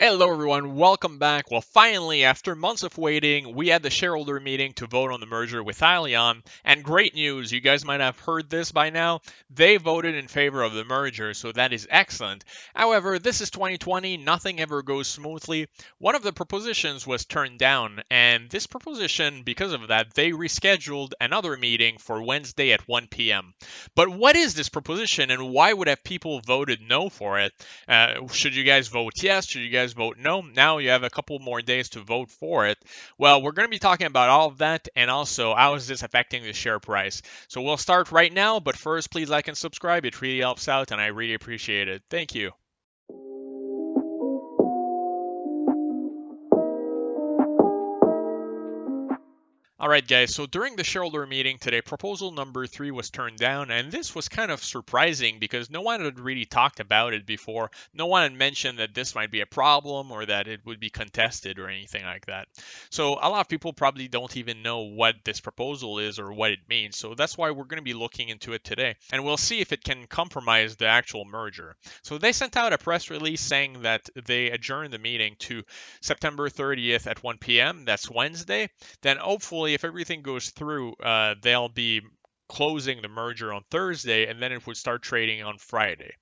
Hello everyone, welcome back. Well, finally, after months of waiting, we had the shareholder meeting to vote on the merger with Hyliion, and great news, you guys might have heard this by now, they voted in favor of the merger, so that is excellent. However, this is 2020, nothing ever goes smoothly. One of the propositions was turned down, and this proposition, because of that, they rescheduled another meeting for Wednesday at 1 p.m. But what is this proposition, and why would have people voted no for it? Should you guys vote yes? Should you guys vote no? Now you have a couple more days to vote for it. Well, we're going to be talking about all of that and also how is this affecting the share price. So we'll start right now, but first please like and subscribe. It really helps out and I really appreciate it. Thank you. Alright guys, so during the shareholder meeting today, proposal number 3 was turned down, and this was kind of surprising because no one had really talked about it before. No one had mentioned that this might be a problem or that it would be contested or anything like that. So a lot of people probably don't even know what this proposal is or what it means, so that's why we're going to be looking into it today, and we'll see if it can compromise the actual merger. So they sent out a press release saying that they adjourned the meeting to September 30th at 1 p.m., that's Wednesday. Then hopefully if everything goes through, they'll be closing the merger on Thursday and then it would start trading on Friday.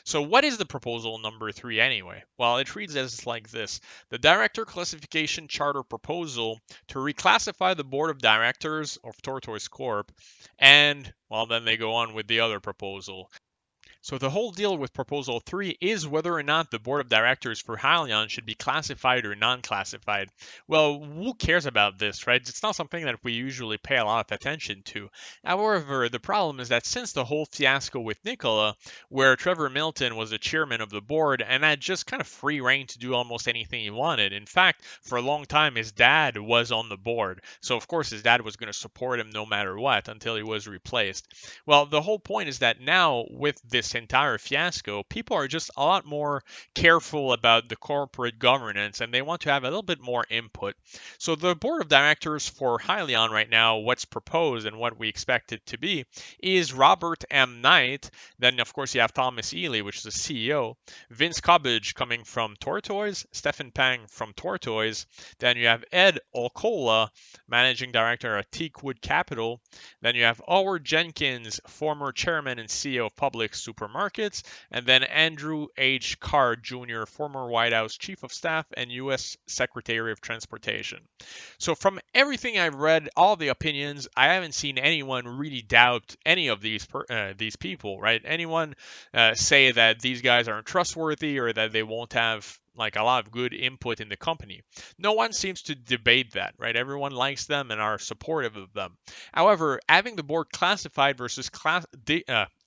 So what is the proposal number 3 anyway? Well, it reads as like this. The director classification charter proposal to reclassify the board of directors of Tortoise Corp. And, well, then they go on with the other proposal. So the whole deal with Proposal 3 is whether or not the board of directors for Hyliion should be classified or non-classified. Well, who cares about this, right? It's not something that we usually pay a lot of attention to. However, the problem is that since the whole fiasco with Nikola, where Trevor Milton was the chairman of the board and had just kind of free reign to do almost anything he wanted. In fact, for a long time, his dad was on the board. So of course his dad was going to support him no matter what until he was replaced. Well, the whole point is that now with this entire fiasco, people are just a lot more careful about the corporate governance and they want to have a little bit more input. So the board of directors for Hyliion right now, what's proposed and what we expect it to be is Robert M. Knight. Then of course you have Thomas Ely, which is the CEO, Vince Cobbage coming from Tortoise, Stephen Pang from Tortoise. Then you have Ed Alcola, managing director at Teakwood Capital. Then you have Howard Jenkins, former chairman and CEO of Publix Supermarkets, and then Andrew H. Card Jr., former White House Chief of Staff and U.S. Secretary of Transportation. So from everything I've read, all the opinions, I haven't seen anyone really doubt any of these people, right? Anyone say that these guys aren't trustworthy or that they won't have like a lot of good input in the company. No one seems to debate that, right? Everyone likes them and are supportive of them. However, having the board classified versus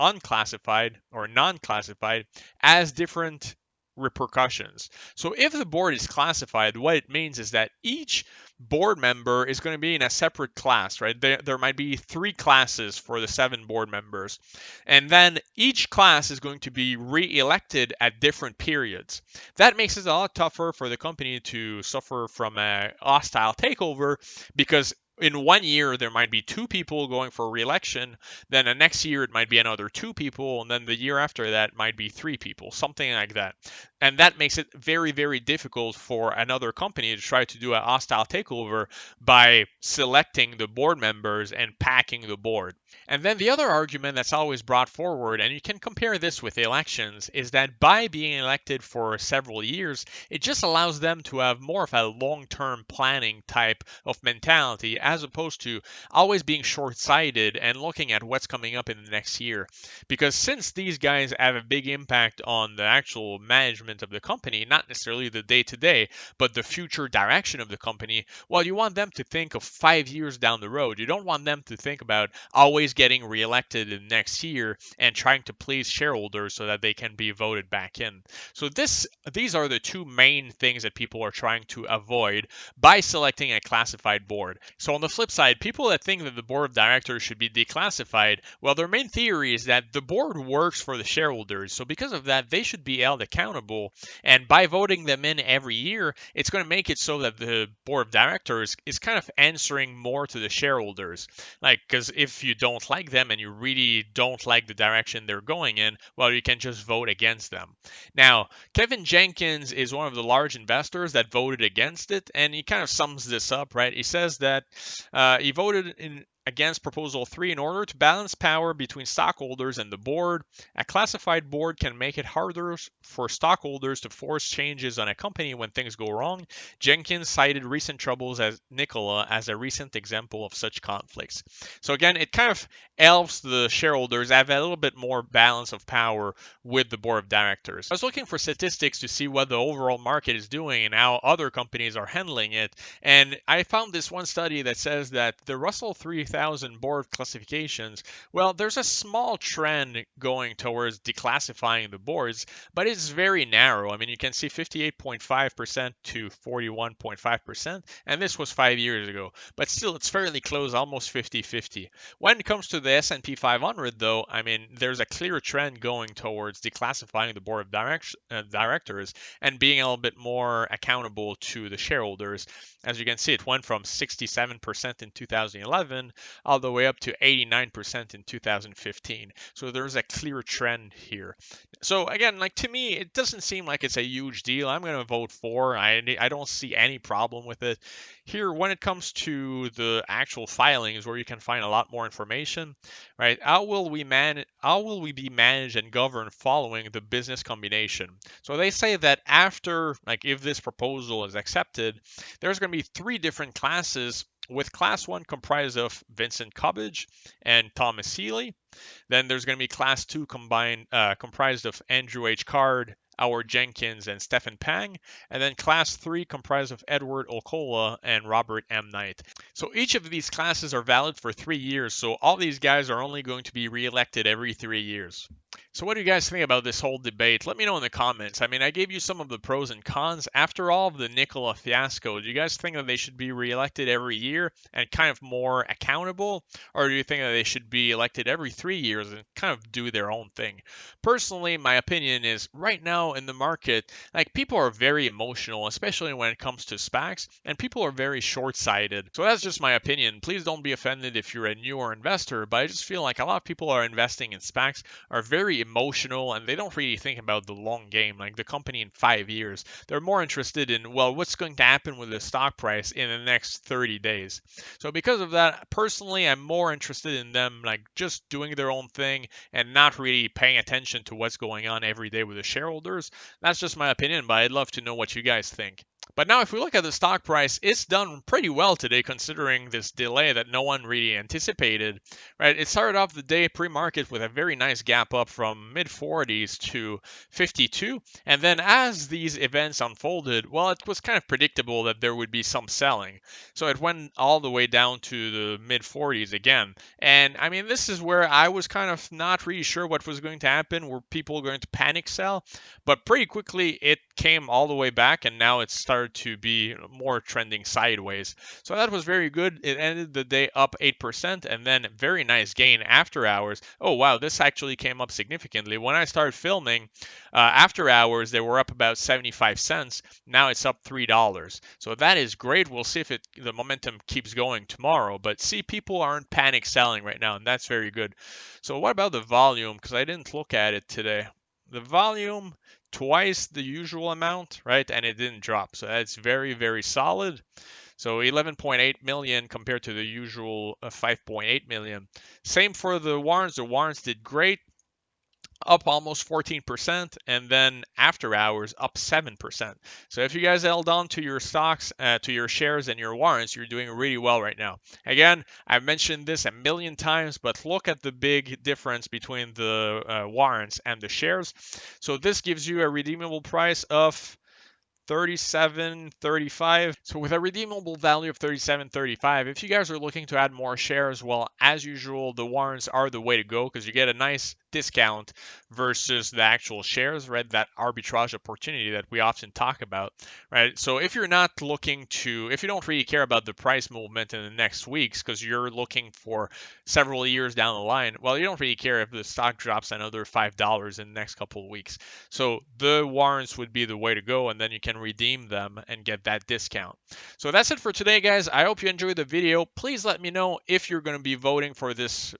unclassified or non-classified has different repercussions. So if the board is classified, what it means is that each board member is going to be in a separate class, right? There might be 3 classes for the 7 board members. And then each class is going to be re-elected at different periods. That makes it a lot tougher for the company to suffer from a hostile takeover because in 1 year there might be 2 people going for re-election, then the next year it might be another 2 people, and then the year after that might be 3 people, something like that. And that makes it very, very difficult for another company to try to do a hostile takeover by selecting the board members and packing the board. And then the other argument that's always brought forward, and you can compare this with elections, is that by being elected for several years, it just allows them to have more of a long-term planning type of mentality as opposed to always being short-sighted and looking at what's coming up in the next year. Because since these guys have a big impact on the actual management of the company, not necessarily the day-to-day, but the future direction of the company, well, you want them to think of 5 years down the road. You don't want them to think about always getting reelected in next year and trying to please shareholders so that they can be voted back in. So these are the 2 main things that people are trying to avoid by selecting a classified board. So on the flip side, people that think that the board of directors should be declassified, well, their main theory is that the board works for the shareholders. So because of that, they should be held accountable accountable. And by voting them in every year, it's going to make it so that the board of directors is kind of answering more to the shareholders. Like, because if you don't like them and you really don't like the direction they're going in, well, you can just vote against them. Now, Kevin Jenkins is one of the large investors that voted against it, and he kind of sums this up, right? He says that he voted against Proposal 3 in order to balance power between stockholders and the board. A classified board can make it harder for stockholders to force changes on a company when things go wrong. Jenkins cited recent troubles as Nikola as a recent example of such conflicts. So again, it kind of helps the shareholders have a little bit more balance of power with the board of directors. I was looking for statistics to see what the overall market is doing and how other companies are handling it, and I found this one study that says that the Russell 3000 board classifications, well, there's a small trend going towards declassifying the boards, but it's very narrow. I mean, you can see 58.5% to 41.5%, and this was 5 years ago, but still it's fairly close, almost 50-50. When it comes to the S&P 500, though, I mean, there's a clear trend going towards declassifying the board of directors and being a little bit more accountable to the shareholders. As you can see, it went from 67% in 2011 all the way up to 89% in 2015. So there's a clear trend here. So again, like to me, it doesn't seem like it's a huge deal. I'm going to vote for. I don't see any problem with it. Here, when it comes to the actual filings where you can find a lot more information, right? How will we be managed and governed following the business combination? So they say that after, like if this proposal is accepted, there's going to be 3 different classes, with class 1 comprised of Vincent Cubbage and Thomas Healy. Then there's going to be class 2 comprised of Andrew H. Card, Howard Jenkins, and Stephen Pang. And then class 3 comprised of Edward Okola and Robert M. Knight. So each of these classes are valid for 3 years. So all these guys are only going to be reelected every 3 years. So what do you guys think about this whole debate? Let me know in the comments. I mean, I gave you some of the pros and cons. After all of the Nikola fiasco, do you guys think that they should be reelected every year and kind of more accountable? Or do you think that they should be elected every 3 years and kind of do their own thing? Personally, my opinion is right now in the market, like people are very emotional, especially when it comes to SPACs, and people are very short-sighted. So that's just my opinion. Please don't be offended if you're a newer investor, but I just feel like a lot of people are investing in SPACs are very emotional and they don't really think about the long game, like the company in 5 years. They're more interested in, well, what's going to happen with the stock price in the next 30 days. So because of that, personally, I'm more interested in them like just doing their own thing and not really paying attention to what's going on every day with the shareholders. That's just my opinion, but I'd love to know what you guys think. But now if we look at the stock price, it's done pretty well today considering this delay that no one really anticipated, right? It started off the day pre-market with a very nice gap up from mid-40s to 52. And then as these events unfolded, well, it was kind of predictable that there would be some selling. So it went all the way down to the mid-40s again. And I mean, this is where I was kind of not really sure what was going to happen. Were people going to panic sell? But pretty quickly it came all the way back and now it's started to be more trending sideways. So that was very good. It ended the day up 8% and then very nice gain after hours. Oh wow, this actually came up significantly. When I started filming after hours, they were up about 75 cents. Now it's up $3. So that is great. We'll see if the momentum keeps going tomorrow. But see, people aren't panic selling right now, and that's very good. So what about the volume? Because I didn't look at it today. The volume, twice the usual amount, right? And it didn't drop. So that's very, very solid. So 11.8 million compared to the usual 5.8 million. Same for the warrants. The warrants did great, up almost 14%, and then after hours up 7%. So if you guys held on to your stocks, to your shares and your warrants, you're doing really well right now. Again, I've mentioned this a million times, but look at the big difference between the warrants and the shares. So this gives you a redeemable price of 37.35. So with a redeemable value of 37.35, if you guys are looking to add more shares, well, as usual, the warrants are the way to go because you get a nice discount versus the actual shares, right? That arbitrage opportunity that we often talk about, right? So if you're not looking to, if you don't really care about the price movement in the next weeks because you're looking for several years down the line, well, you don't really care if the stock drops another $5 in the next couple of weeks. So the warrants would be the way to go, and then you can redeem them and get that discount. So that's it for today, guys. I hope you enjoyed the video. Please let me know if you're going to be voting for this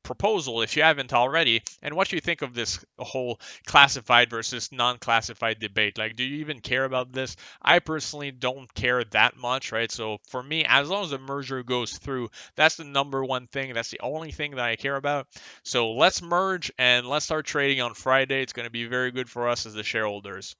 proposal if you haven't already, and what you think of this whole classified versus non-classified debate. Like, do you even care about this? I personally don't care that much, right? So for me, as long as the merger goes through, that's the number one thing. That's the only thing that I care about. So let's merge and let's start trading on Friday. It's going to be very good for us as the shareholders.